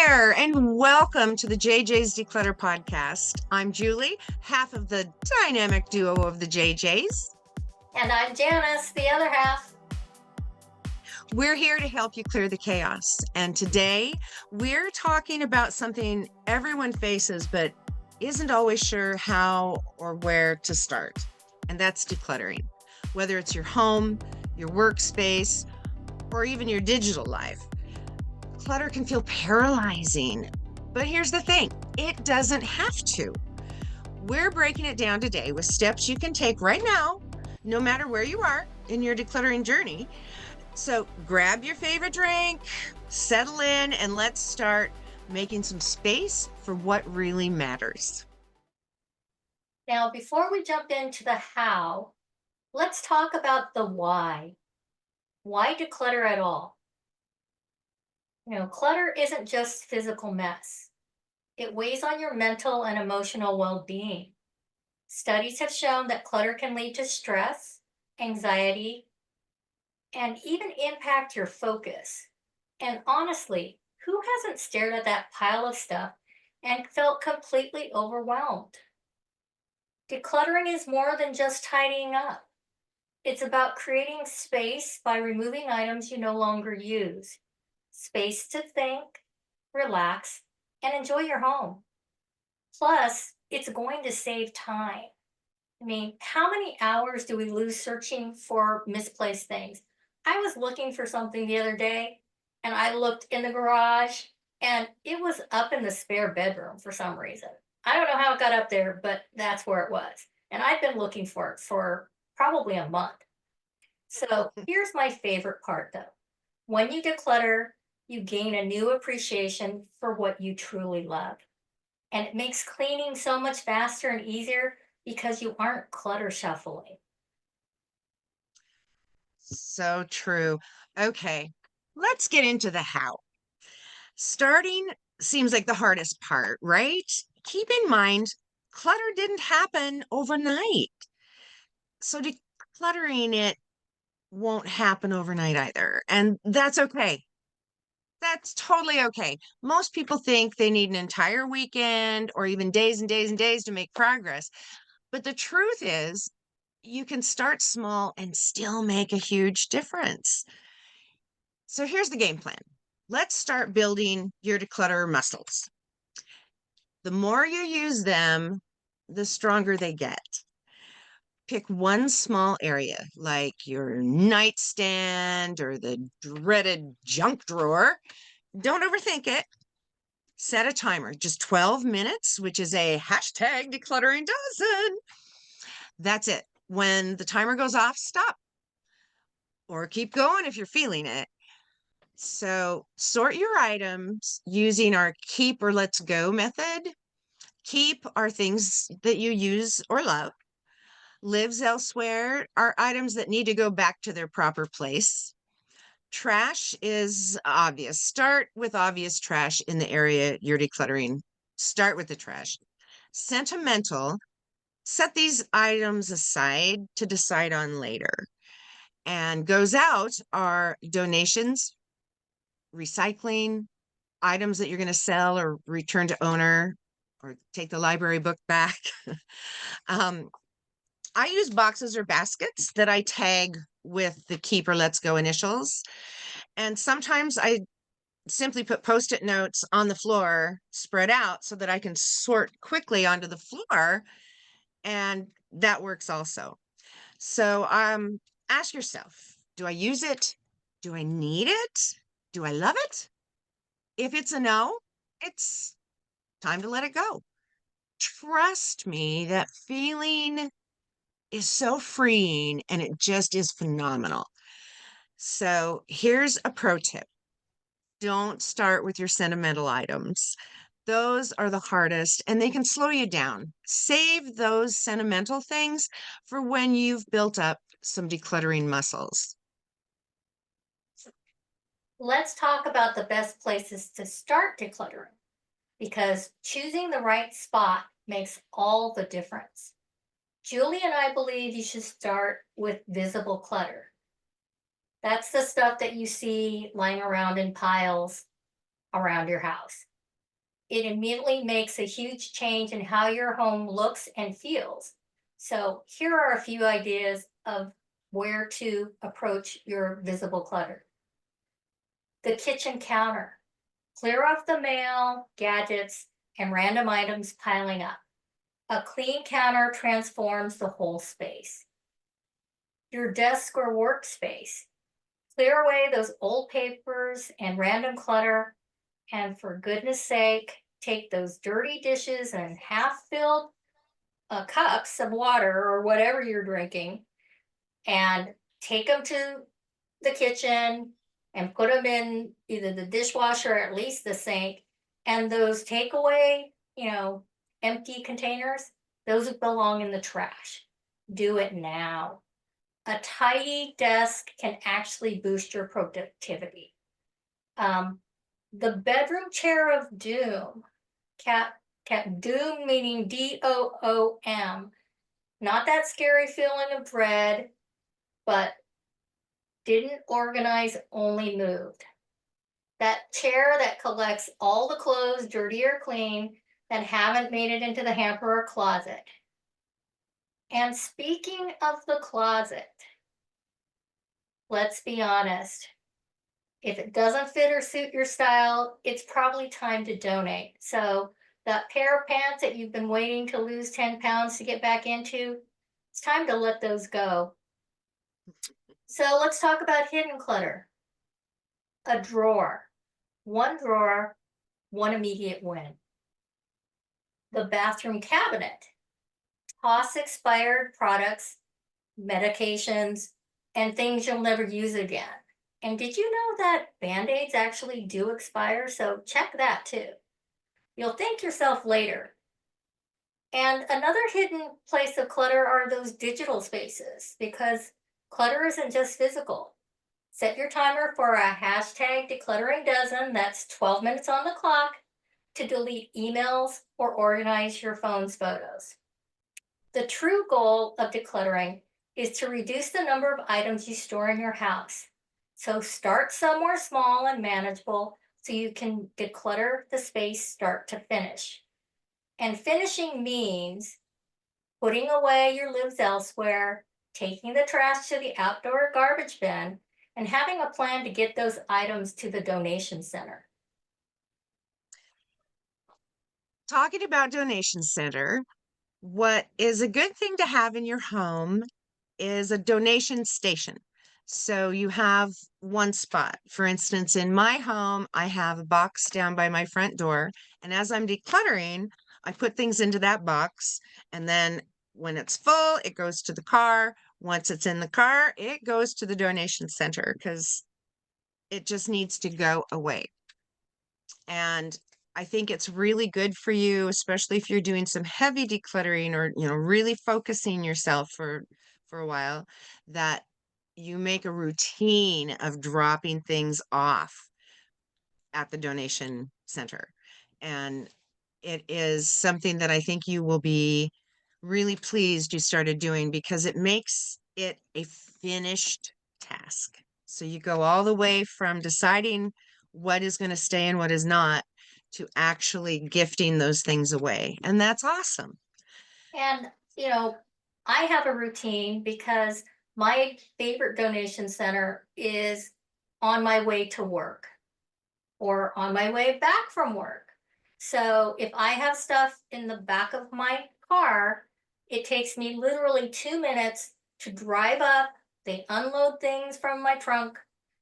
there, and welcome to the JJs Declutter Podcast. I'm Julie, half of the dynamic duo of the JJs. And I'm Janis, the other half. We're here to help you clear the chaos. And today we're talking about something everyone faces, but isn't always sure how or where to start. And that's decluttering. Whether it's your home, your workspace, or even your digital life. Clutter can feel paralyzing, but here's the thing, it doesn't have to. We're breaking it down today with steps you can take right now, no matter where you are in your decluttering journey. So grab your favorite drink, settle in, and let's start making some space for what really matters. Now, before we jump into the how, let's talk about the why. Why declutter at all? Clutter isn't just physical mess. It weighs on your mental and emotional well-being. Studies have shown that clutter can lead to stress, anxiety, and even impact your focus. And honestly, who hasn't stared at that pile of stuff and felt completely overwhelmed? Decluttering is more than just tidying up. It's about creating space by removing items you no longer use. Space to think, relax, and enjoy your home. Plus, it's going to save time. How many hours do we lose searching for misplaced things? I was looking for something the other day, and I looked in the garage, and it was up in the spare bedroom for some reason. I don't know how it got up there, but that's where it was. And I've been looking for it for probably a month. So here's my favorite part, though. When you declutter, you gain a new appreciation for what you truly love. And it makes cleaning so much faster and easier because you aren't clutter shuffling. So true. Okay, let's get into the how. Starting seems like the hardest part, right? Keep in mind, clutter didn't happen overnight. So decluttering it won't happen overnight either. And that's okay. That's totally okay. Most people think they need an entire weekend or even days and days and days to make progress. But the truth is, you can start small and still make a huge difference. So here's the game plan. Let's start building your declutter muscles. The more you use them, the stronger they get. Pick one small area, like your nightstand or the dreaded junk drawer. Don't overthink it. Set a timer, just 12 minutes, which is a hashtag DeclutteringDozen. That's it. When the timer goes off, stop. Or keep going if you're feeling it. So sort your items using our keep or let's go method. Keep are things that you use or love. Lives elsewhere are items that need to go back to their proper place. Trash is obvious. Start with obvious trash in the area you're decluttering. Start with the trash. Sentimental, set these items aside to decide on later. And goes out are donations, recycling, items that you're going to sell or return to owner or take the library book back. I use boxes or baskets that I tag with the keep or let's go initials. And sometimes I simply put Post-it notes on the floor, spread out so that I can sort quickly onto the floor. And that works also. So ask yourself, do I use it? Do I need it? Do I love it? If it's a no, it's time to let it go. Trust me, that feeling is so freeing and it just is phenomenal. So here's a pro tip. Don't start with your sentimental items. Those are the hardest and they can slow you down. Save those sentimental things for when you've built up some decluttering muscles. Let's talk about the best places to start decluttering because choosing the right spot makes all the difference. Julie and I believe you should start with visible clutter. That's the stuff that you see lying around in piles around your house. it immediately makes a huge change in how your home looks and feels. So, here are a few ideas of where to approach your visible clutter. The kitchen counter. Clear off the mail, gadgets, and random items piling up. A clean counter transforms the whole space. Your desk or workspace. Clear away those old papers and random clutter. And for goodness sake, take those dirty dishes and half filled cups of water or whatever you're drinking and take them to the kitchen and put them in either the dishwasher or at least the sink. And those takeaway, empty containers, those belong in the trash. Do it now. A tidy desk can actually boost your productivity. The bedroom chair of doom, doom meaning DOOM, not that scary feeling of dread, but didn't organize, only moved. That chair that collects all the clothes, dirty or clean, that haven't made it into the hamper or closet. And speaking of the closet, let's be honest. If it doesn't fit or suit your style, it's probably time to donate. So that pair of pants that you've been waiting to lose 10 pounds to get back into, it's time to let those go. So let's talk about hidden clutter. A drawer. One drawer, one immediate win. The bathroom cabinet. Toss expired products, medications, and things you'll never use again. And did you know that Band-Aids actually do expire? So check that too. You'll thank yourself later. And another hidden place of clutter are those digital spaces, because clutter isn't just physical. Set your timer for a hashtag DeclutteringDozen, that's 12 minutes on the clock, to delete emails or organize your phone's photos. The true goal of decluttering is to reduce the number of items you store in your house. So start somewhere small and manageable so you can declutter the space start to finish. And finishing means putting away your limbs elsewhere, taking the trash to the outdoor garbage bin, and having a plan to get those items to the donation center. Talking about donation center, what is a good thing to have in your home is a donation station. So you have one spot. For instance, in my home, I have a box down by my front door. And as I'm decluttering, I put things into that box. And then when it's full, it goes to the car. Once it's in the car, it goes to the donation center because it just needs to go away. And I think it's really good for you, especially if you're doing some heavy decluttering or, really focusing yourself for a while, that you make a routine of dropping things off at the donation center. And it is something that I think you will be really pleased you started doing because it makes it a finished task. So you go all the way from deciding what is going to stay and what is not to actually gifting those things away. And that's awesome. And, I have a routine because my favorite donation center is on my way to work or on my way back from work. So if I have stuff in the back of my car, it takes me literally 2 minutes to drive up. They unload things from my trunk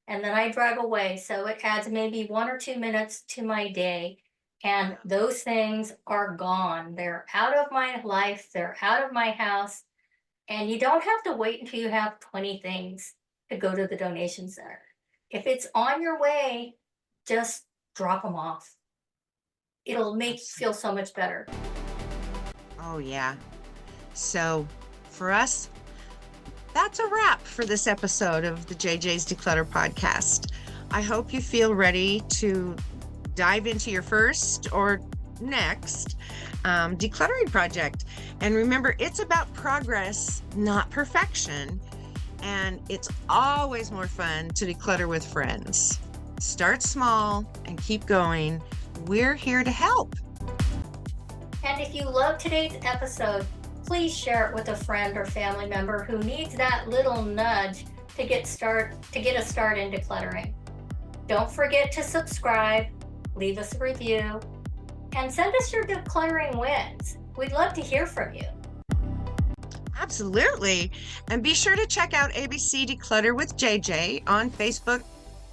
and then I drive away. So it adds maybe 1 or 2 minutes to my day. And those things are gone. They're out of my life. They're out of my house. And you don't have to wait until you have 20 things to go to the donation center. If it's on your way, just drop them off. It'll make you feel so much better. Oh, yeah. So for us, that's a wrap for this episode of the JJs Declutter Podcast. I hope you feel ready to dive into your first or next decluttering project. And remember, it's about progress, not perfection. And it's always more fun to declutter with friends. Start small and keep going. we're here to help. And if you love today's episode, please share it with a friend or family member who needs that little nudge to get a start in decluttering. Don't forget to subscribe, leave us a review, and send us your decluttering wins. We'd love to hear from you. Absolutely. And be sure to check out ABC Declutter with JJ on Facebook,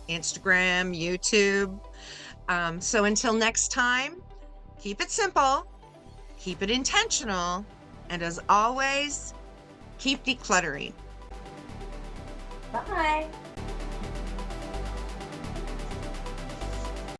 Instagram, YouTube. So until next time, keep it simple, keep it intentional, and as always, keep decluttering. Bye.